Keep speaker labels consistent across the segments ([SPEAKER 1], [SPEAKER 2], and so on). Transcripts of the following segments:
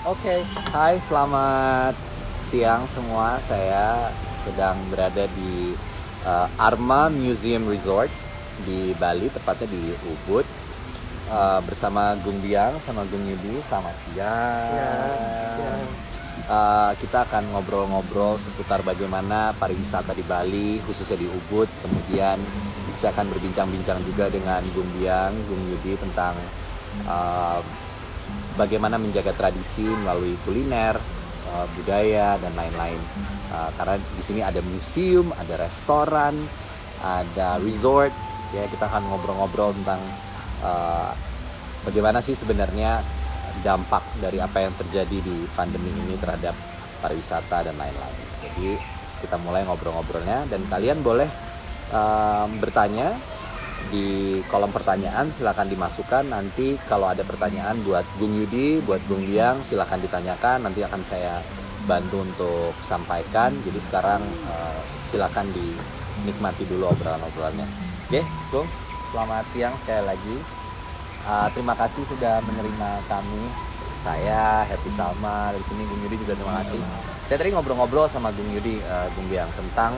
[SPEAKER 1] Oke, hai, selamat siang semua. Saya sedang berada di Arma Museum Resort di Bali, tepatnya di Ubud, bersama Gung Biang sama Gung Yudi. Selamat siang. Kita akan ngobrol-ngobrol seputar bagaimana pariwisata di Bali, khususnya di Ubud. Kemudian saya akan berbincang-bincang juga dengan Gung Biang, Gung Yudi tentang bagaimana menjaga tradisi melalui kuliner, budaya dan lain-lain. Karena di sini ada museum, ada restoran, ada resort. Ya, kita akan ngobrol-ngobrol tentang bagaimana sih sebenarnya dampak dari apa yang terjadi di pandemi ini terhadap pariwisata dan lain-lain. Jadi kita mulai ngobrol-ngobrolnya dan kalian boleh bertanya di kolom pertanyaan, silakan dimasukkan. Nanti kalau ada pertanyaan buat Gung Yudi, buat Gung Biang, silakan ditanyakan, nanti akan saya bantu untuk sampaikan. Jadi sekarang silakan dinikmati dulu obrolan-obrolannya. Oke, Gung, selamat siang sekali lagi. Terima kasih sudah menerima kami. Saya Happy Salma dari sini, Gung Yudi juga terima kasih. Saya tadi ngobrol-ngobrol sama Gung Yudi, Gung Biang tentang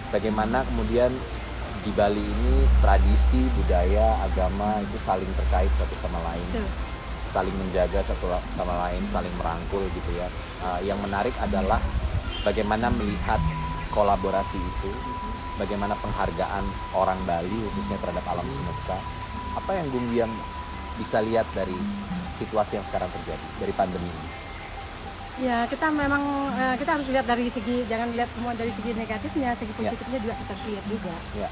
[SPEAKER 1] bagaimana kemudian di Bali ini tradisi, budaya, agama itu saling terkait satu sama lain, saling menjaga satu sama lain, saling merangkul gitu ya. Yang menarik adalah bagaimana melihat kolaborasi itu, bagaimana penghargaan orang Bali khususnya terhadap alam semesta. Apa yang Gung Biang bisa lihat dari situasi yang sekarang terjadi, dari pandemi ini?
[SPEAKER 2] Ya, kita memang kita harus lihat dari segi, jangan lihat semua dari segi negatifnya, segi positifnya juga kita lihat juga.
[SPEAKER 1] Ya.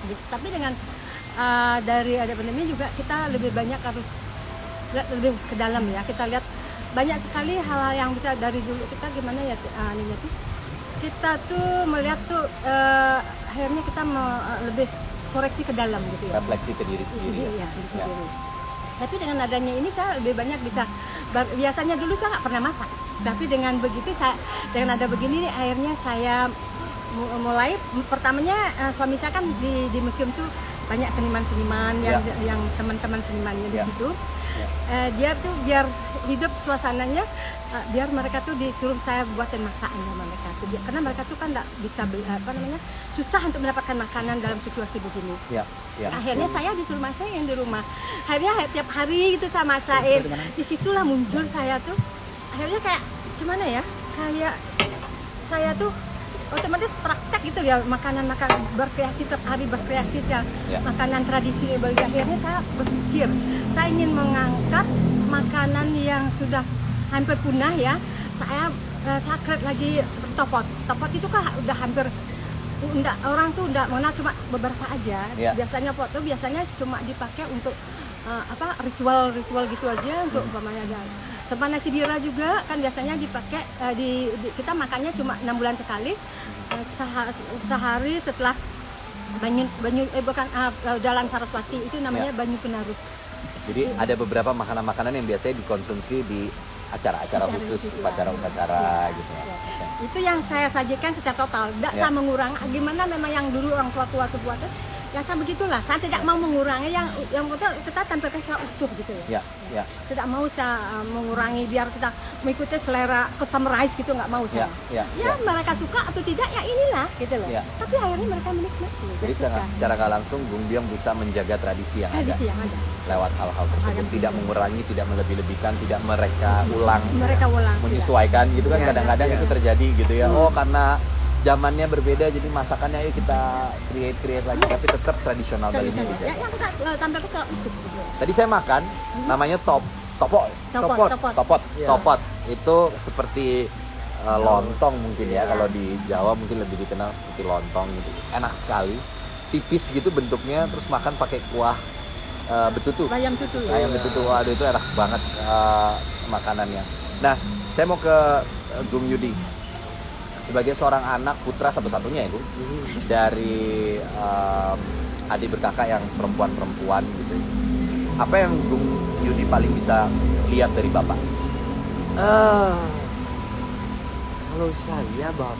[SPEAKER 2] Tapi dengan dari ada pandemi juga kita lebih banyak harus lihat lebih ke dalam ya. Kita lihat banyak sekali hal-hal yang bisa dari dulu kita gimana ya ininya tuh. Kita tuh melihat tuh akhirnya kita lebih koreksi ke dalam gitu ya.
[SPEAKER 1] Refleksi ke diri sendiri.
[SPEAKER 2] Iya, diri sendiri. Tapi dengan adanya ini saya lebih banyak bisa, biasanya dulu saya nggak pernah masak. Tapi dengan begitu dengan ada begini akhirnya saya mulai pertamanya suami saya kan di museum tuh banyak seniman-seniman yang teman-teman senimannya di situ. Dia tuh biar hidup suasananya, biar mereka tuh disuruh saya buatin masakan sama mereka tuh. Karena mereka tuh kan nggak bisa susah untuk mendapatkan makanan dalam situasi begini. Akhirnya saya disuruh masakin di rumah. Akhirnya tiap hari gitu saya masakin. Disitulah muncul saya tuh. Akhirnya kayak gimana ya? Kayak saya tuh otomatis praktek gitu ya, makanan berkreasi, tiap hari berkreasi ya. Makanan tradisi Bali. Akhirnya saya berpikir saya ingin mengangkat makanan yang sudah hampir punah ya. Saya create lagi seperti topot itu kan udah hampir orang tuh udah mengenal, cuma beberapa aja. Biasanya pot tuh biasanya cuma dipakai untuk ritual gitu aja, untuk umpamanya ada. Sama nasi bira juga kan biasanya dipakai kita makannya cuma 6 bulan sekali, sehari setelah Jalan Saraswati itu namanya Banyu Penarut.
[SPEAKER 1] Jadi ada beberapa makanan-makanan yang biasanya dikonsumsi di acara-acara khusus, upacara-upacara gitu ya.
[SPEAKER 2] Itu yang saya sajikan secara total, tidak saya mengurangi. Gimana memang yang dulu orang tua-tua itu buat, ya saya begitulah. Saya tidak mau mengurangi yang kita tampilkan secara utuh gitu ya. Tidak mau saya mengurangi biar kita mengikuti selera customize gitu, nggak mau saya. Mereka suka atau tidak ya inilah gitu loh. Tapi akhirnya mereka menikmati.
[SPEAKER 1] Jadi secara nggak langsung Gung Biang bisa menjaga tradisi yang ada lewat hal-hal tersebut, tidak mengurangi, tidak melebih-lebihkan, tidak mereka ulang, menyesuaikan gitu kan. Kadang-kadang itu terjadi gitu ya. Oh, karena zamannya berbeda jadi masakannya ayo kita create lagi, tapi tetap tradisional Bali-nya gitu.
[SPEAKER 2] Tampil ke utuh gitu.
[SPEAKER 1] Tadi saya makan namanya topot. Itu seperti lontong mungkin ya. Kalau di Jawa mungkin lebih dikenal seperti lontong gitu. Enak sekali, tipis gitu bentuknya, terus makan pakai kuah betutu.
[SPEAKER 2] Ayam betutu.
[SPEAKER 1] Waduh, itu enak banget makanannya. Nah, saya mau ke Gung Yudi. Sebagai seorang anak putra satu-satunya ya, Gung, dari adik berkakak yang perempuan gitu. Apa yang Gung Yudi paling bisa lihat dari Bapak?
[SPEAKER 3] Kalau saya Bapak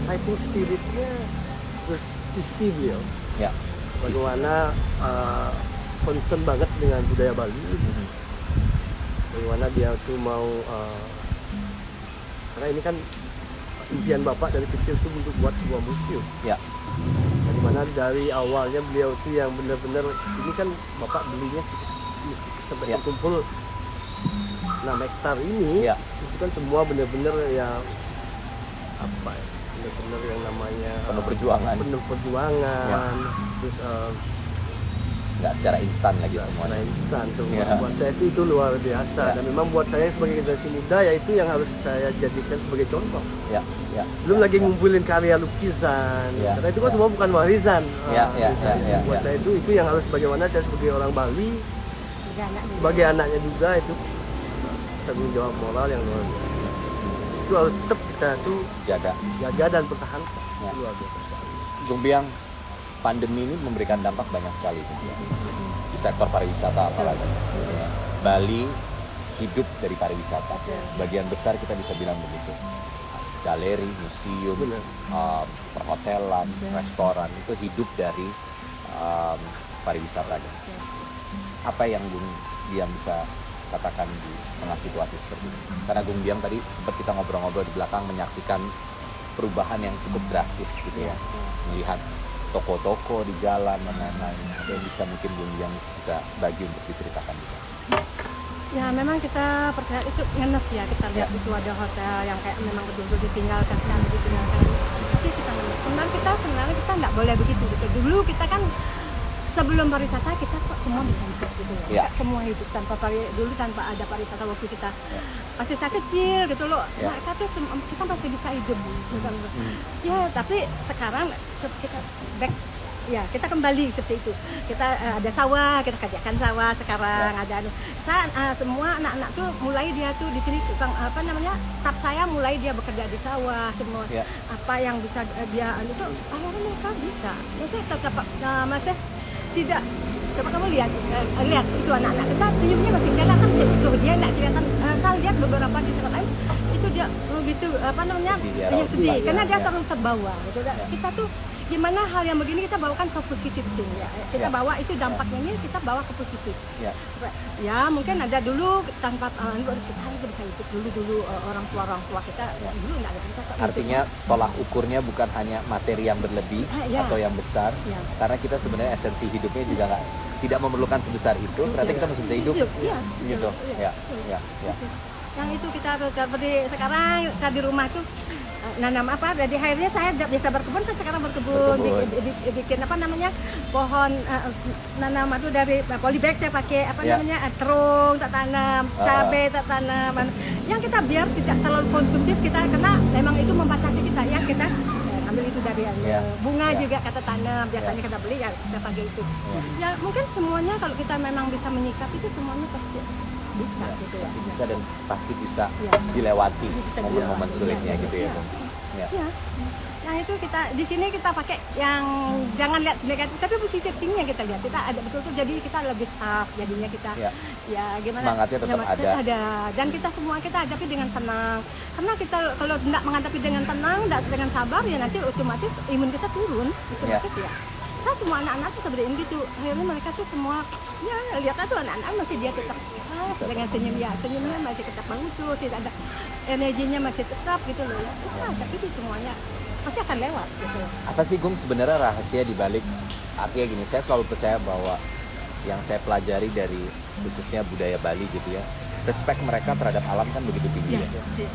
[SPEAKER 3] fighting spiritnya terus visi beliau. Bagaimana concern banget dengan budaya Bali. bagaimana dia tuh mau karena ini kan impian bapak dari kecil tuh untuk buat sebuah museum.
[SPEAKER 1] Ya.
[SPEAKER 3] Dari mana dari awalnya beliau tuh yang benar-benar ini kan bapak belinya sedikit sampai
[SPEAKER 1] Ya.
[SPEAKER 3] terkumpul 6 hektar ini.
[SPEAKER 1] Ya.
[SPEAKER 3] Itu kan semua benar-benar yang apa ya, benar-benar yang namanya
[SPEAKER 1] Penuh perjuangan.
[SPEAKER 3] penuh perjuangan.
[SPEAKER 1] Ya.
[SPEAKER 3] Terus
[SPEAKER 1] Nggak secara instan lagi
[SPEAKER 3] nggak
[SPEAKER 1] semuanya.
[SPEAKER 3] secara instan semua.
[SPEAKER 1] Ya.
[SPEAKER 3] Buat saya itu luar biasa.
[SPEAKER 1] Ya.
[SPEAKER 3] Dan memang buat saya sebagai generasi muda ya itu yang harus saya jadikan sebagai contoh.
[SPEAKER 1] Ya, ya.
[SPEAKER 3] Belum
[SPEAKER 1] ya,
[SPEAKER 3] lagi
[SPEAKER 1] ya.
[SPEAKER 3] ngumpulin karya lukisan.
[SPEAKER 1] Ya.
[SPEAKER 3] Karena itu kan
[SPEAKER 1] Ya.
[SPEAKER 3] semua bukan warisan.
[SPEAKER 1] Ya, ya,
[SPEAKER 3] warisan.
[SPEAKER 1] ya, ya,
[SPEAKER 3] Buat
[SPEAKER 1] ya.
[SPEAKER 3] saya itu yang harus bagaimana saya sebagai orang Bali,
[SPEAKER 2] Juga anak juga.
[SPEAKER 3] sebagai anaknya juga itu tanggung jawab moral yang luar biasa. Itu harus tetap kita tuh
[SPEAKER 1] Jaga.
[SPEAKER 3] jaga dan pertahankan.
[SPEAKER 1] Ya.
[SPEAKER 3] Itu luar biasa sekali.
[SPEAKER 1] Gung Biang, pandemi ini memberikan dampak banyak sekali Gung Biang. Di sektor pariwisata apalagi. Ya. Bali hidup dari pariwisata. Sebagian besar kita bisa bilang begitu. Galeri, museum,
[SPEAKER 3] Benar.
[SPEAKER 1] perhotelan, restoran itu hidup dari pariwisata. Apa yang Gung Biang bisa katakan di tengah situasi seperti ini? Karena Gung Biang tadi sempat kita ngobrol-ngobrol di belakang menyaksikan perubahan yang cukup drastis gitu ya, melihat toko-toko di jalan dan lain-lain. Ada yang bisa mungkin Gung Biang bisa bagi untuk diceritakan juga.
[SPEAKER 2] Ya memang kita percaya itu ngenes ya, kita lihat itu ada hotel yang kayak memang betul-betul ditinggalkan sekali, ditinggalkan. Tapi kita ngenes. Sebenarnya kita nggak boleh begitu gitu. Dulu kita kan sebelum pariwisata kita kok semua bisa hidup gitu ya.
[SPEAKER 1] Ya.
[SPEAKER 2] Semua hidup dulu tanpa ada pariwisata waktu kita masih saya kecil gitu loh.
[SPEAKER 1] Ya.
[SPEAKER 2] Mereka tuh kita masih bisa hidup gitu. Ya tapi sekarang kita back ya kita kembali seperti itu. Kita ada sawah, kita kerjakan sawah sekarang
[SPEAKER 1] Ya.
[SPEAKER 2] ada semua anak-anak tuh mulai dia tuh di sini tukang staff saya mulai dia bekerja di sawah semua.
[SPEAKER 1] Ya.
[SPEAKER 2] Apa yang bisa dia itu akhirnya mereka bisa. Ya saya tetap masih tidak coba kamu lihat itu anak-anak kita senyumnya masih saya kan loh dia nggak kelihatan saya lihat beberapa di tempat lain itu dia begitu
[SPEAKER 1] Sedih ya,
[SPEAKER 2] ya sedih
[SPEAKER 1] ya,
[SPEAKER 2] karena dia
[SPEAKER 1] ya.
[SPEAKER 2] terlalu terbawa gitu. Kita tuh gimana hal yang begini kita bawakan ke positif thing ya kita
[SPEAKER 1] Ya.
[SPEAKER 2] bawa itu dampaknya ini kita bawa ke positif
[SPEAKER 1] Ya.
[SPEAKER 2] ya mungkin ada dulu tanpa kita harus bisa hidup dulu orang tua kita dulu nggak ada bisa
[SPEAKER 1] Artinya tolak ukurnya bukan hanya materi yang berlebih
[SPEAKER 2] Ya.
[SPEAKER 1] atau yang besar,
[SPEAKER 2] Ya.
[SPEAKER 1] karena kita sebenarnya esensi hidupnya juga tidak memerlukan sebesar itu. Berarti kita masih bisa hidup,
[SPEAKER 2] Iya,
[SPEAKER 1] gitu.
[SPEAKER 2] iya,
[SPEAKER 1] Ya, ya.
[SPEAKER 2] yang itu kita seperti sekarang saya di rumah tuh nanam apa jadi akhirnya saya biasa berkebun saya sekarang berkebun.
[SPEAKER 1] Berkebun.
[SPEAKER 2] Bikin pohon nanam itu dari polybag saya pakai
[SPEAKER 1] Ya.
[SPEAKER 2] terung tak tanam cabai tak tanam yang kita biar tidak terlalu konsumtif kita karena memang itu membatasi kita ya kita ambil itu dari
[SPEAKER 1] Ya.
[SPEAKER 2] bunga
[SPEAKER 1] Ya.
[SPEAKER 2] juga kata tanam biasanya kita beli ya kita pakai itu ya mungkin semuanya kalau kita memang bisa menyikapi itu semuanya pasti bisa gitu ya.
[SPEAKER 1] Pasti bisa dan pasti bisa
[SPEAKER 2] Ya.
[SPEAKER 1] dilewati
[SPEAKER 2] Bisa
[SPEAKER 1] momen-momen
[SPEAKER 2] dilewati,
[SPEAKER 1] sulitnya
[SPEAKER 2] ya.
[SPEAKER 1] gitu ya.
[SPEAKER 2] Ya.
[SPEAKER 1] Bung. Ya.
[SPEAKER 2] Ya. Nah itu kita di sini kita pakai yang jangan lihat negatif tapi positif tingnya kita lihat kita ada betul-betul jadi kita lebih tough jadinya kita
[SPEAKER 1] Ya.
[SPEAKER 2] ya gimana
[SPEAKER 1] Semangatnya tetap ada.
[SPEAKER 2] dan kita semua kita hadapi dengan tenang karena kita kalau tidak menghadapi dengan tenang tidak dengan sabar ya nanti otomatis imun kita turun otomatis ya. Saya semua anak-anak tuh seperti ini gitu akhirnya mereka tuh semua ya lihat tuh anak-anak masih dia tetap dengan senyum ya senyumnya masih tetap lucu tidak ada energinya masih tetap gitu loh ya tapi itu semuanya pasti akan lewat gitu.
[SPEAKER 1] Apa sih Gung sebenarnya rahasia di balik, artinya gini, saya selalu percaya bahwa yang saya pelajari dari khususnya budaya Bali gitu ya, respect mereka terhadap alam kan begitu tinggi ya.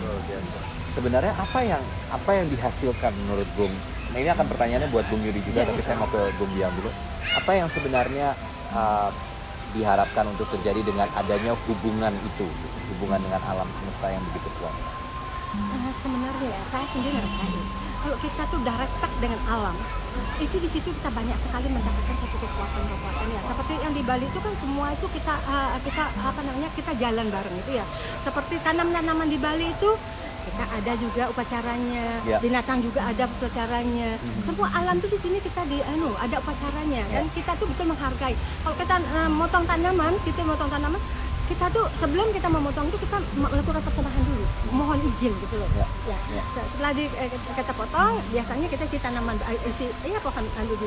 [SPEAKER 3] Luar biasa.
[SPEAKER 1] Sebenarnya apa yang dihasilkan menurut Gung? Nah ini akan pertanyaannya buat Gung Yudi juga, tapi saya mau ke Gung Biang dulu. Apa yang sebenarnya diharapkan untuk terjadi dengan adanya hubungan itu, hubungan dengan alam semesta yang begitu kuat?
[SPEAKER 2] Sebenarnya ya saya sendiri ngerasain kalau kita tuh udah respect dengan alam itu di situ kita banyak sekali mendapatkan satu kekuatan ya seperti yang di Bali itu kan semua itu kita kita jalan bareng itu ya seperti tanam-tanaman di Bali itu kita ada juga upacaranya
[SPEAKER 1] Ya.
[SPEAKER 2] binatang juga ada upacaranya semua alam tuh di sini kita ada upacaranya dan kita tuh betul menghargai kalau kita motong tanaman kita tuh sebelum kita memotong itu kita melakukan persembahan dulu, mohon izin gitu loh. Ya. Setelah kita potong, biasanya kita isi tanaman, pohon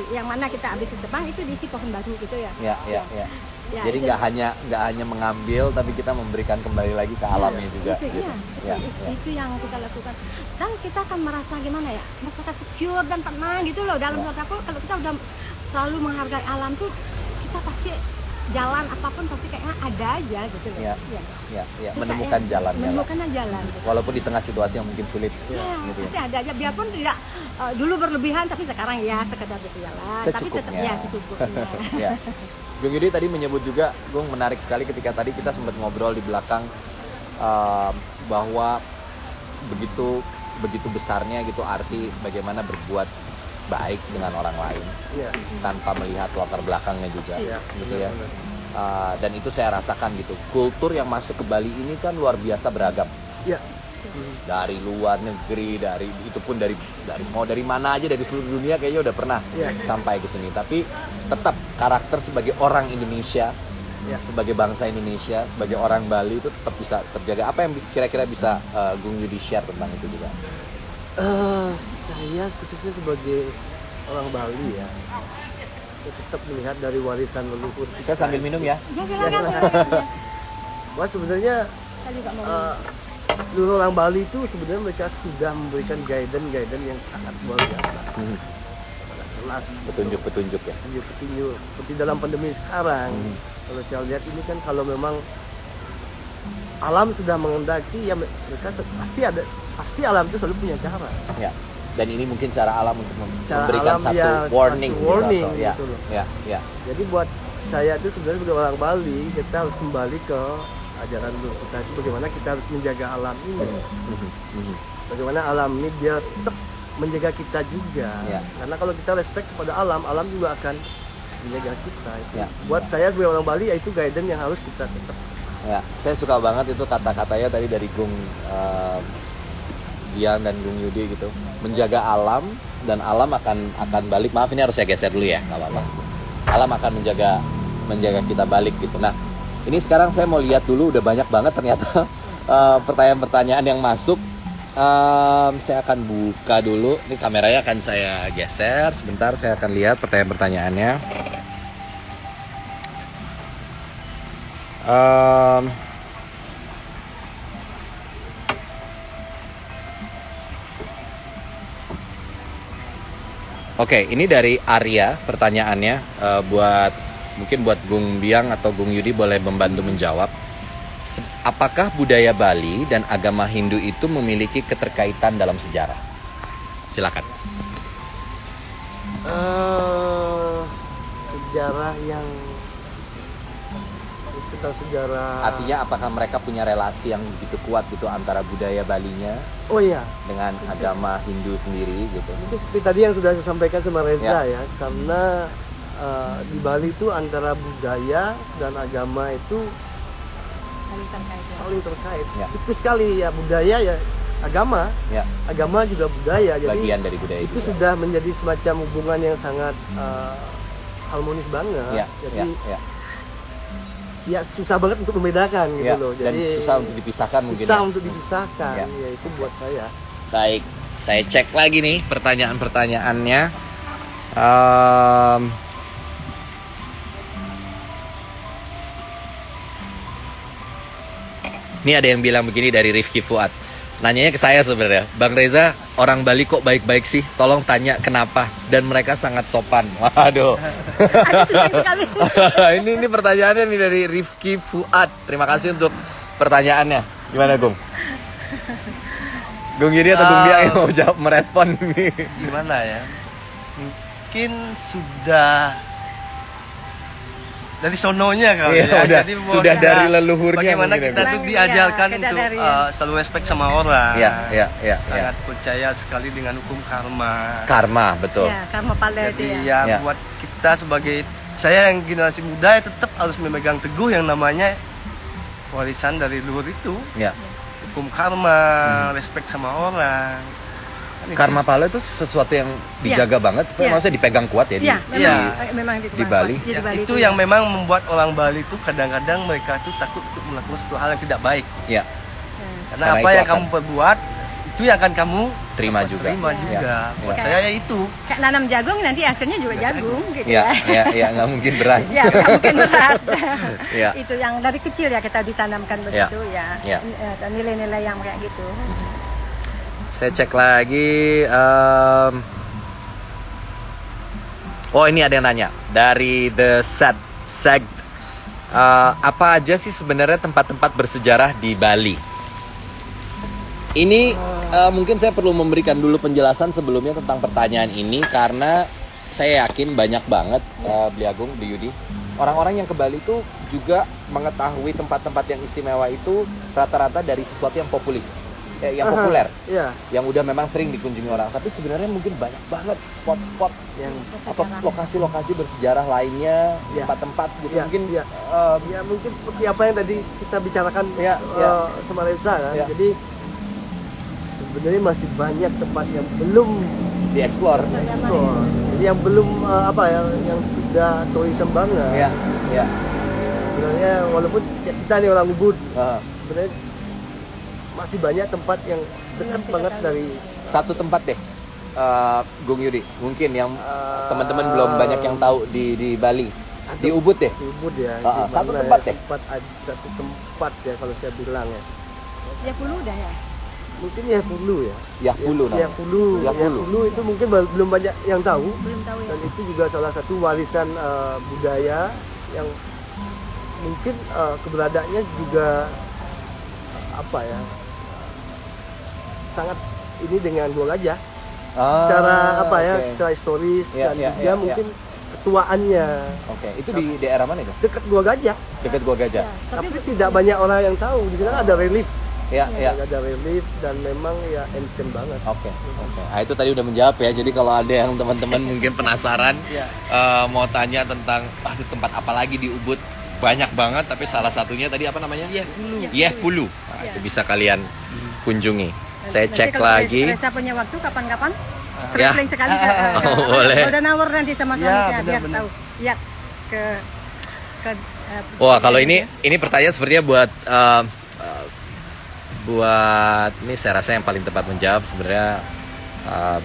[SPEAKER 2] yang mana kita habis tebang itu diisi pohon baru gitu ya.
[SPEAKER 1] Ya.
[SPEAKER 2] Ya,
[SPEAKER 1] Jadi
[SPEAKER 2] itu.
[SPEAKER 1] nggak hanya mengambil, tapi kita memberikan kembali lagi ke alamnya juga.
[SPEAKER 2] Itu,
[SPEAKER 1] Gitu.
[SPEAKER 2] itu yang kita lakukan. Dan kita akan merasa gimana ya, merasa secure dan tenang gitu loh dalam hidup aku. Kalau kita udah selalu menghargai alam tuh, kita pasti jalan apapun pasti kayaknya ada aja gitu loh.
[SPEAKER 1] Ya.
[SPEAKER 2] Terus
[SPEAKER 1] Menemukan jalannya.
[SPEAKER 2] menemukan jalan gitu.
[SPEAKER 1] Walaupun di tengah situasi yang mungkin sulit.
[SPEAKER 2] Ya,
[SPEAKER 1] Gitu ya.
[SPEAKER 2] pasti ada aja, biarpun tidak dulu berlebihan, tapi sekarang ya sekedar berjalan, tapi tetap
[SPEAKER 1] Secukupnya.
[SPEAKER 2] ya secukupnya.
[SPEAKER 1] Ya. Gung Yudi tadi menyebut juga, Gung, menarik sekali ketika tadi kita sempat ngobrol di belakang bahwa begitu besarnya gitu arti bagaimana berbuat baik dengan orang lain
[SPEAKER 3] Iya.
[SPEAKER 1] tanpa melihat latar belakangnya juga,
[SPEAKER 3] Iya,
[SPEAKER 1] gitu ya.
[SPEAKER 3] benar.
[SPEAKER 1] Dan itu saya rasakan gitu. Kultur yang masuk ke Bali ini kan luar biasa beragam.
[SPEAKER 3] Iya.
[SPEAKER 1] Dari luar negeri, itu pun dari mana aja, dari seluruh dunia kayaknya udah pernah
[SPEAKER 3] Iya.
[SPEAKER 1] sampai ke sini. Tapi tetap karakter sebagai orang Indonesia,
[SPEAKER 3] Iya.
[SPEAKER 1] sebagai bangsa Indonesia, sebagai orang Bali itu tetap bisa terjaga. Apa yang kira-kira bisa Gung Yudi share tentang itu juga?
[SPEAKER 3] Saya khususnya sebagai orang Bali ya, saya tetap melihat dari warisan leluhur kita.
[SPEAKER 1] Saya sambil minum ya.
[SPEAKER 2] Ya silakan.
[SPEAKER 3] Wah, sebenarnya
[SPEAKER 2] Saya juga mau.
[SPEAKER 3] seluruh orang Bali itu sebenarnya mereka sudah memberikan guidance yang sangat luar biasa, sangat jelas,
[SPEAKER 1] Petunjuk-petunjuk ya.
[SPEAKER 3] petunjuk seperti dalam pandemi sekarang. Kalau saya lihat ini kan, kalau memang alam sudah mengendaki ya, mereka pasti alam itu selalu punya cara.
[SPEAKER 1] Ya. Dan ini mungkin cara alam untuk
[SPEAKER 3] Cara
[SPEAKER 1] memberikan
[SPEAKER 3] alam,
[SPEAKER 1] satu
[SPEAKER 3] ya,
[SPEAKER 1] warning,
[SPEAKER 3] satu warning
[SPEAKER 1] gitu, atau-
[SPEAKER 3] gitu loh.
[SPEAKER 1] ya.
[SPEAKER 3] Jadi buat saya itu sebenarnya sebagai orang Bali, kita harus kembali ke ajaran dulu kita itu, bagaimana kita harus menjaga alam ini, bagaimana alam ini biar tetap menjaga kita juga.
[SPEAKER 1] Ya.
[SPEAKER 3] Karena kalau kita respect kepada alam, alam juga akan menjaga kita. Itu.
[SPEAKER 1] Ya.
[SPEAKER 3] Buat saya sebagai orang Bali, ya itu guidance yang harus kita tetap.
[SPEAKER 1] Ya, saya suka banget itu kata-katanya tadi dari Gung Dian dan Gung Yudi gitu, menjaga alam dan alam akan balik. Maaf, ini harus saya geser dulu ya, nggak apa-apa. Alam akan menjaga kita balik gitu. Nah, ini sekarang saya mau lihat dulu, udah banyak banget ternyata pertanyaan-pertanyaan yang masuk. Saya akan buka dulu. Ini kameranya akan saya geser sebentar. Saya akan lihat pertanyaan-pertanyaannya. Oke, ini dari Arya pertanyaannya, mungkin buat Gung Biang atau Gung Yudi boleh membantu menjawab. Apakah budaya Bali dan agama Hindu itu memiliki keterkaitan dalam sejarah? Silakan.
[SPEAKER 3] Sejarah yang tentang sejarah.
[SPEAKER 1] Artinya apakah mereka punya relasi yang begitu kuat gitu antara budaya Balinya
[SPEAKER 3] Oh iya,
[SPEAKER 1] dengan agama Hindu sendiri gitu?
[SPEAKER 3] mungkin seperti tadi yang sudah saya sampaikan sama Reza ya, karena di Bali itu antara budaya dan agama itu saling terkait.
[SPEAKER 1] Ya.
[SPEAKER 3] Tipis sekali ya, budaya ya agama,
[SPEAKER 1] Ya,
[SPEAKER 3] agama juga budaya. Jadi
[SPEAKER 1] bagian dari budaya
[SPEAKER 3] itu
[SPEAKER 1] juga.
[SPEAKER 3] sudah menjadi semacam hubungan yang sangat harmonis banget.
[SPEAKER 1] Ya,
[SPEAKER 3] Jadi
[SPEAKER 1] ya.
[SPEAKER 3] ya susah banget untuk membedakan gitu
[SPEAKER 1] Ya,
[SPEAKER 3] loh.
[SPEAKER 1] dan
[SPEAKER 3] Jadi
[SPEAKER 1] susah untuk dipisahkan mungkin
[SPEAKER 3] susah
[SPEAKER 1] ya.
[SPEAKER 3] untuk dipisahkan.
[SPEAKER 1] Ya.
[SPEAKER 3] Ya itu buat saya.
[SPEAKER 1] Baik, saya cek lagi nih pertanyaan-pertanyaannya. Ini ada yang bilang begini dari Rifki Fuad. Nanyanya ke saya sebenarnya. Bang Reza, orang Bali kok baik-baik sih? Tolong tanya kenapa. Dan mereka sangat sopan. Waduh.
[SPEAKER 2] Aku suka sekali.
[SPEAKER 1] ini pertanyaannya nih dari Rifki Fuad. Terima kasih untuk pertanyaannya. Gimana, Gung? Gung Yudi atau Gung Biang yang mau jawab merespon nih?
[SPEAKER 4] Gimana ya, mungkin sudah dari sononya kali
[SPEAKER 1] Iya,
[SPEAKER 4] ya.
[SPEAKER 1] udah.
[SPEAKER 4] Jadi
[SPEAKER 1] Sudah
[SPEAKER 4] bahwa
[SPEAKER 1] dari leluhurnya
[SPEAKER 4] bagaimana
[SPEAKER 1] mungkin ya,
[SPEAKER 4] kita
[SPEAKER 1] Bang.
[SPEAKER 4] tuh diajarkan
[SPEAKER 2] Iya,
[SPEAKER 4] untuk
[SPEAKER 2] dari-
[SPEAKER 4] selalu respect sama orang.
[SPEAKER 1] Iya.
[SPEAKER 4] Sangat percaya sekali dengan hukum karma.
[SPEAKER 1] Karma, betul.
[SPEAKER 2] Ya, karma pala itu
[SPEAKER 4] Jadi
[SPEAKER 2] ya.
[SPEAKER 4] ya,
[SPEAKER 1] Ya.
[SPEAKER 4] buat kita sebagai saya yang generasi muda ya tetap harus memegang teguh yang namanya warisan dari leluhur itu.
[SPEAKER 1] Ya.
[SPEAKER 4] Hukum karma, respect sama orang.
[SPEAKER 1] Karma pala itu sesuatu yang dijaga banget, supaya
[SPEAKER 2] Iya.
[SPEAKER 1] maksudnya dipegang kuat ya,
[SPEAKER 2] Iya,
[SPEAKER 1] di,
[SPEAKER 2] memang itu
[SPEAKER 1] di Bali.
[SPEAKER 2] Di Bali
[SPEAKER 4] itu yang memang membuat orang Bali itu kadang-kadang mereka tuh takut untuk melakukan suatu hal yang tidak baik.
[SPEAKER 1] ya,
[SPEAKER 4] Karena
[SPEAKER 1] Karena
[SPEAKER 4] apa
[SPEAKER 1] itu
[SPEAKER 4] yang
[SPEAKER 1] akan-
[SPEAKER 4] kamu perbuat itu yang akan kamu
[SPEAKER 1] terima juga.
[SPEAKER 4] terima
[SPEAKER 2] Ya.
[SPEAKER 4] juga.
[SPEAKER 1] Ya.
[SPEAKER 4] Buat
[SPEAKER 1] Ya.
[SPEAKER 4] saya ya itu.
[SPEAKER 2] kayak nanam jagung nanti hasilnya juga jagung gitu
[SPEAKER 1] Ya,
[SPEAKER 2] ya.
[SPEAKER 1] ya, nggak mungkin beras.
[SPEAKER 2] Ya, nggak mungkin beras.
[SPEAKER 1] Ya.
[SPEAKER 2] Itu yang dari kecil ya kita ditanamkan begitu ya.
[SPEAKER 1] Ya.
[SPEAKER 2] Nilai-nilai yang kayak gitu.
[SPEAKER 1] Saya cek lagi. Oh, ini ada yang nanya dari The Seg. Apa aja sih sebenarnya tempat-tempat bersejarah di Bali? Ini mungkin saya perlu memberikan dulu penjelasan sebelumnya tentang pertanyaan ini, karena saya yakin banyak banget Beli Agung, Beli Yudi, orang-orang yang ke Bali itu juga mengetahui tempat-tempat yang istimewa itu rata-rata dari sesuatu yang yang populer,
[SPEAKER 3] Iya.
[SPEAKER 1] yang udah memang sering dikunjungi orang. Tapi sebenarnya mungkin banyak banget spot-spot yang atau lokasi-lokasi bersejarah lainnya,
[SPEAKER 3] Ya.
[SPEAKER 1] tempat-tempat gitu.
[SPEAKER 3] Ya,
[SPEAKER 1] Mungkin
[SPEAKER 3] ya. Ya mungkin seperti apa yang tadi kita bicarakan
[SPEAKER 1] Ya, ya.
[SPEAKER 3] sama Reza kan.
[SPEAKER 1] Ya.
[SPEAKER 3] Jadi sebenarnya masih banyak tempat yang belum
[SPEAKER 1] dieksplor.
[SPEAKER 3] explore. Jadi yang belum yang tidak tourism banget.
[SPEAKER 1] Ya, ya.
[SPEAKER 3] Sebenarnya walaupun kita nih orang Ubud,
[SPEAKER 1] Ah.
[SPEAKER 3] sebenarnya masih banyak tempat yang dekat banget dari
[SPEAKER 1] Satu tempat deh, Gung Yudi, mungkin yang
[SPEAKER 3] Eh,
[SPEAKER 1] teman-teman belum banyak yang tahu di Bali, di Ubud deh.
[SPEAKER 3] di Ubud ya.
[SPEAKER 1] Ah,
[SPEAKER 3] Di
[SPEAKER 1] satu
[SPEAKER 3] mana
[SPEAKER 1] tempat
[SPEAKER 3] ya?
[SPEAKER 1] deh.
[SPEAKER 3] Satu tempat ya kalau saya bilang ya.
[SPEAKER 2] Ya puluh dah ya.
[SPEAKER 3] Mungkin ya Pulu ya.
[SPEAKER 1] Yahpulu namanya.
[SPEAKER 3] Yahpulu.
[SPEAKER 1] Yahpulu.
[SPEAKER 3] Yahpulu itu mungkin belum banyak yang tahu.
[SPEAKER 2] Belum tahu ya.
[SPEAKER 3] Dan itu juga salah satu warisan budaya yang mungkin keberadaannya juga sangat ini dengan Dua Gajah
[SPEAKER 1] Ah,
[SPEAKER 3] secara
[SPEAKER 1] oke.
[SPEAKER 3] secara historis
[SPEAKER 1] Ya,
[SPEAKER 3] dan
[SPEAKER 1] ya,
[SPEAKER 3] juga
[SPEAKER 1] ya,
[SPEAKER 3] mungkin ketuaannya
[SPEAKER 1] Oke, itu di daerah mana itu?
[SPEAKER 3] dekat Dua Gajah,
[SPEAKER 1] Dekat Gua Gajah.
[SPEAKER 2] Ya,
[SPEAKER 3] tapi tidak banyak orang yang tahu. Di sana ada relief,
[SPEAKER 1] Ya, ya.
[SPEAKER 3] ada relief dan memang ya ancient banget.
[SPEAKER 1] Oke, oke. Nah, itu tadi udah menjawab ya. Jadi kalau ada yang teman-teman mungkin penasaran,
[SPEAKER 3] Ya.
[SPEAKER 1] mau tanya tentang tempat apa lagi di Ubud, banyak banget. Tapi salah satunya tadi apa namanya? Yahpulu. Nah, itu bisa kalian kunjungi. Saya
[SPEAKER 2] Nanti
[SPEAKER 1] cek
[SPEAKER 2] kalau
[SPEAKER 1] lagi.
[SPEAKER 2] Reza punya waktu kapan-kapan
[SPEAKER 1] Ya.
[SPEAKER 2] traveling sekali ke
[SPEAKER 1] Oh, boleh.
[SPEAKER 2] Udah nawar nanti sama suami saya biar
[SPEAKER 4] benar-benar.
[SPEAKER 2] tahu. Ya ke
[SPEAKER 1] Wah, kalau ini pertanyaan sepertinya buat ini saya rasa yang paling tepat menjawab sebenarnya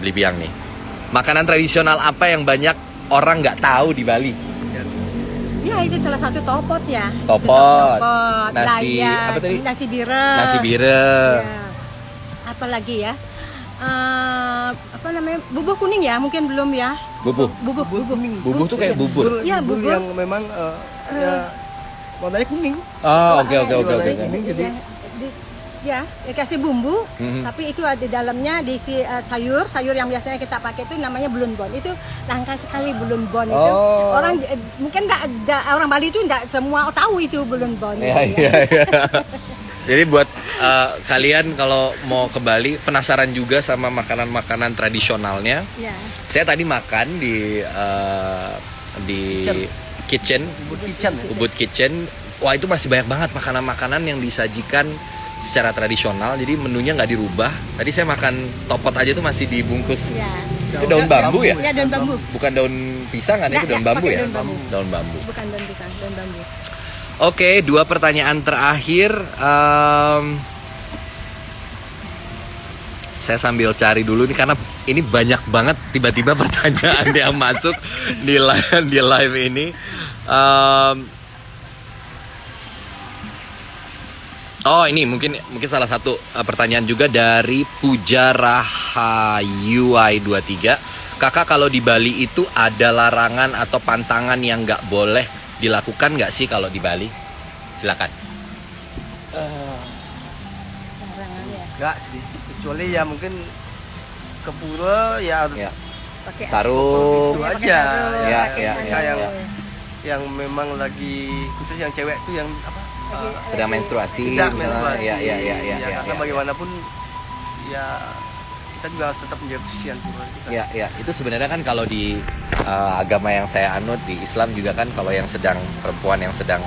[SPEAKER 1] Beli Biang nih. Makanan tradisional apa yang banyak orang nggak tahu di Bali?
[SPEAKER 2] Ya itu salah satu topot ya.
[SPEAKER 1] Topot,
[SPEAKER 2] Topot,
[SPEAKER 1] nasi
[SPEAKER 2] layak,
[SPEAKER 1] apa tadi?
[SPEAKER 2] Nasi bire.
[SPEAKER 1] Nasi bire.
[SPEAKER 2] Ya. Apa lagi ya? Apa namanya? Bubur kuning ya? Mungkin belum ya.
[SPEAKER 1] Bubuh.
[SPEAKER 2] Bubur kuning.
[SPEAKER 1] Bubuh tuh kayak bubur.
[SPEAKER 2] Iya, bubur.
[SPEAKER 3] yang memang ya warnanya kuning.
[SPEAKER 1] Oh, oke.
[SPEAKER 3] Warnanya kuning, jadi
[SPEAKER 2] Ya, kasih bumbu,
[SPEAKER 1] Mhm.
[SPEAKER 2] tapi itu ada dalamnya diisi sayur yang biasanya kita pakai itu namanya belun bon. Itu langka sekali belun bon itu.
[SPEAKER 1] Oh.
[SPEAKER 2] Orang mungkin orang Bali itu enggak semua tahu itu belun bon.
[SPEAKER 1] Iya,
[SPEAKER 2] gitu ya.
[SPEAKER 1] iya. Jadi buat kalian kalau mau ke Bali penasaran juga sama makanan-makanan tradisionalnya,
[SPEAKER 2] Ya.
[SPEAKER 1] saya tadi makan di kitchen,
[SPEAKER 4] Ubud Kitchen ya.
[SPEAKER 1] Ubud Kitchen. Wah, itu masih banyak banget makanan-makanan yang disajikan secara tradisional. Jadi menunya nggak dirubah. Tadi saya makan topot aja tuh masih dibungkus.
[SPEAKER 2] Ya.
[SPEAKER 1] Itu daun bambu ya?
[SPEAKER 2] Ya daun bambu.
[SPEAKER 1] Bukan daun pisang kan? Itu
[SPEAKER 2] Nggak,
[SPEAKER 1] daun bambu
[SPEAKER 2] pakai
[SPEAKER 1] ya?
[SPEAKER 2] daun bambu.
[SPEAKER 1] Daun bambu.
[SPEAKER 2] Bukan daun pisang, daun bambu.
[SPEAKER 1] Oke, 2 pertanyaan terakhir. Saya sambil cari dulu nih karena ini banyak banget tiba-tiba pertanyaan yang masuk di live ini. Oh, ini mungkin salah satu pertanyaan juga dari Puja Rahayuai 23. Kakak, kalau di Bali itu ada larangan atau pantangan yang nggak boleh dilakukan nggak sih kalau di Bali? Silakan.
[SPEAKER 4] Enggak sih, kecuali ya mungkin ke pura ya harus
[SPEAKER 1] Ya.
[SPEAKER 2] Pakai
[SPEAKER 1] Sarung.
[SPEAKER 4] itu
[SPEAKER 2] Ya, pakai
[SPEAKER 4] aja.
[SPEAKER 2] sarung,
[SPEAKER 1] Ya,
[SPEAKER 2] pakai
[SPEAKER 1] ya,
[SPEAKER 2] sarung.
[SPEAKER 1] ya,
[SPEAKER 4] yang
[SPEAKER 1] ya.
[SPEAKER 4] yang memang lagi khusus yang cewek tuh yang apa?
[SPEAKER 1] Sedang menstruasi.
[SPEAKER 4] Tidak
[SPEAKER 1] misalnya.
[SPEAKER 4] menstruasi.
[SPEAKER 1] Ya,
[SPEAKER 4] karena bagaimanapun ya kita juga harus tetap menjaga kesucian pura kita.
[SPEAKER 1] Ya, itu sebenarnya kan kalau di agama yang saya anut di Islam juga kan kalau yang sedang perempuan yang sedang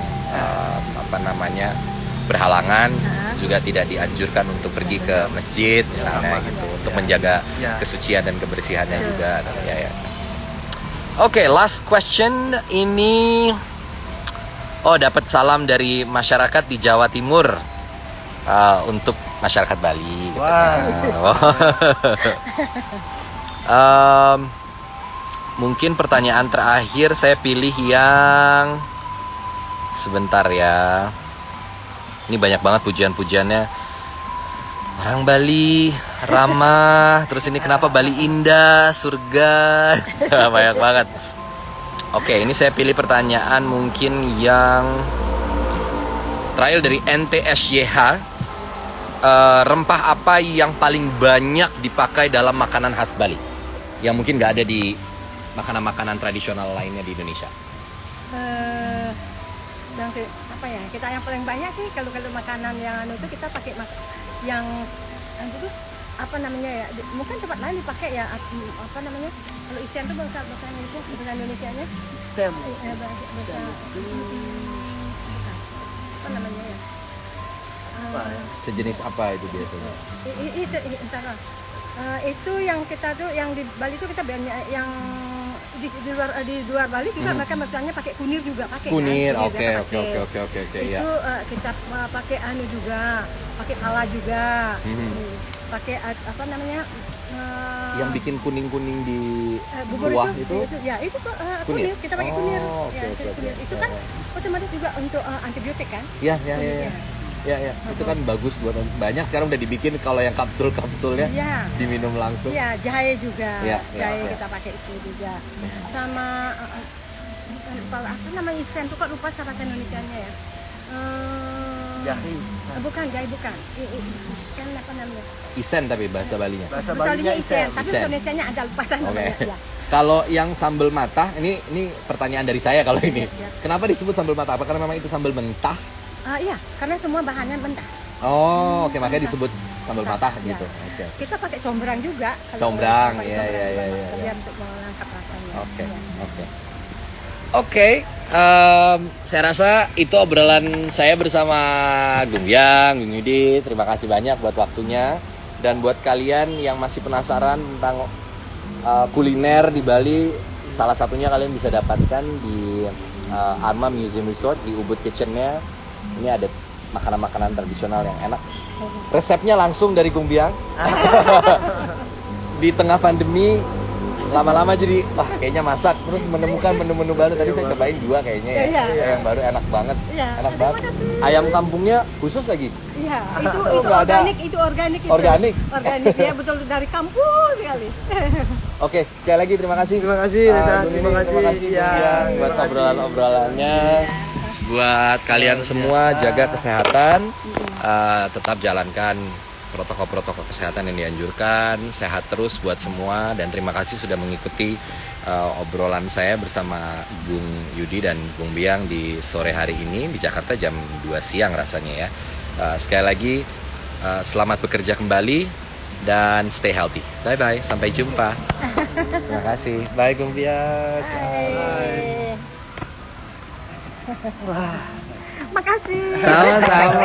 [SPEAKER 1] berhalangan juga tidak dianjurkan untuk pergi ke masjid misalnya gitu. untuk menjaga
[SPEAKER 3] Ya.
[SPEAKER 1] kesucian dan kebersihannya juga. Ya, ya. Oke, last question ini. Oh, dapat salam dari masyarakat di Jawa Timur untuk masyarakat Bali. Mungkin pertanyaan terakhir saya pilih yang sebentar ya. Ini banyak banget pujian-pujiannya. Orang Bali ramah, terus ini kenapa Bali indah, surga. Banyak banget. Oke, ini saya pilih pertanyaan mungkin yang trial dari NTSYH. Rempah apa yang paling banyak dipakai dalam makanan khas Bali? Yang mungkin nggak ada di makanan-makanan tradisional lainnya di Indonesia.
[SPEAKER 2] Apa ya, kita yang paling banyak sih kalau makanan yang itu kita pakai yang itu apa namanya ya, mungkin tempat lain dipakai ya, apa namanya, kalau isian itu bahasa Indonesianya
[SPEAKER 3] Sem.
[SPEAKER 2] apa namanya ya,
[SPEAKER 1] Sejenis apa itu biasanya?
[SPEAKER 2] itu yang kita tuh yang di Bali itu kita banyak yang di luar Bali juga mereka misalnya pakai kunir juga pakai
[SPEAKER 1] Kunir,
[SPEAKER 2] kan?
[SPEAKER 1] oke.
[SPEAKER 2] Itu kita pakai anu juga, pakai pala juga, pakai apa namanya,
[SPEAKER 1] Yang bikin kuning-kuning di
[SPEAKER 2] bubur
[SPEAKER 1] kuah
[SPEAKER 2] itu ya itu
[SPEAKER 1] Kunir?
[SPEAKER 2] kunir, kita pakai kunir.
[SPEAKER 1] Oh,
[SPEAKER 2] Ya,
[SPEAKER 1] oke.
[SPEAKER 2] kunir. Itu kan otomatis juga untuk antibiotik kan.
[SPEAKER 1] Ya. Itu kan bagus buat banyak sekarang udah dibikin kalau yang kapsul-kapsulnya
[SPEAKER 2] Iya.
[SPEAKER 1] diminum langsung.
[SPEAKER 2] Iya, jahe juga.
[SPEAKER 1] Iya,
[SPEAKER 2] Jahe
[SPEAKER 1] iya.
[SPEAKER 2] kita pakai itu juga. Sama apa namanya isen tuh kok lupa bahasa Indonesianya ya.
[SPEAKER 3] Jahe.
[SPEAKER 2] Bukan, jahe bukan. Isen apa namanya?
[SPEAKER 1] Isen tapi bahasa Balinya.
[SPEAKER 3] Bahasa
[SPEAKER 2] Balinya
[SPEAKER 3] Balinya
[SPEAKER 2] isen,
[SPEAKER 3] isen.
[SPEAKER 2] tapi
[SPEAKER 1] Isen.
[SPEAKER 2] Indonesianya ada lupa saya
[SPEAKER 1] Oke.
[SPEAKER 2] namanya. Ya.
[SPEAKER 1] Kalau yang sambal matah, ini pertanyaan dari saya kalau ini.
[SPEAKER 2] Ya.
[SPEAKER 1] Kenapa disebut sambal matah? Apa karena memang itu sambal mentah?
[SPEAKER 2] Iya, karena semua bahannya mentah.
[SPEAKER 1] Oh, oke, makanya disebut sambal matah
[SPEAKER 2] Ya.
[SPEAKER 1] gitu. Oke.
[SPEAKER 2] Kita pakai combrang juga. kalau
[SPEAKER 1] Combrang,
[SPEAKER 2] pakai
[SPEAKER 1] iya,
[SPEAKER 2] combrang
[SPEAKER 1] iya,
[SPEAKER 2] juga,
[SPEAKER 1] iya, iya.
[SPEAKER 2] biar untuk mengangkat rasanya.
[SPEAKER 1] Oke,
[SPEAKER 2] Ya.
[SPEAKER 1] oke. Saya rasa itu obrolan saya bersama Gung Yang, Gung Yudi. Terima kasih banyak buat waktunya. Dan buat kalian yang masih penasaran tentang kuliner di Bali, salah satunya kalian bisa dapatkan di Arma Museum Resort di Ubud Kitchen-nya. Ini ada makanan-makanan tradisional yang enak. Resepnya langsung dari Gung Biang. Di tengah pandemi lama-lama jadi wah kayaknya masak terus menemukan menu-menu baru. Tadi saya cobain 2 kayaknya ya.
[SPEAKER 2] Iya.
[SPEAKER 1] Yang baru enak banget.
[SPEAKER 2] Iya.
[SPEAKER 1] Enak banget. Ayam kampungnya khusus lagi.
[SPEAKER 2] Iya, itu
[SPEAKER 1] nggak ada.
[SPEAKER 2] organik, itu organik.
[SPEAKER 1] Organik?
[SPEAKER 2] Organik ya, betul dari kampung sekali.
[SPEAKER 1] Oke, sekali lagi terima kasih.
[SPEAKER 3] Terima kasih, Reza.
[SPEAKER 1] Gung
[SPEAKER 3] Terima
[SPEAKER 1] Yudi,
[SPEAKER 3] kasih.
[SPEAKER 1] Terima kasih
[SPEAKER 3] Ya,
[SPEAKER 1] Gung Biang, buat
[SPEAKER 3] terima kasih.
[SPEAKER 1] obrolan-obrolannya. Buat kalian semua jaga kesehatan, tetap jalankan protokol-protokol kesehatan yang dianjurkan, sehat terus buat semua, dan terima kasih sudah mengikuti obrolan saya bersama Gung Yudi dan Gung Biang di sore hari ini di Jakarta jam 2 siang rasanya ya. Sekali lagi selamat bekerja kembali dan stay healthy. Bye bye, sampai jumpa. Terima kasih. Bye Gung Biang.
[SPEAKER 2] Makasih.
[SPEAKER 1] Sama-sama.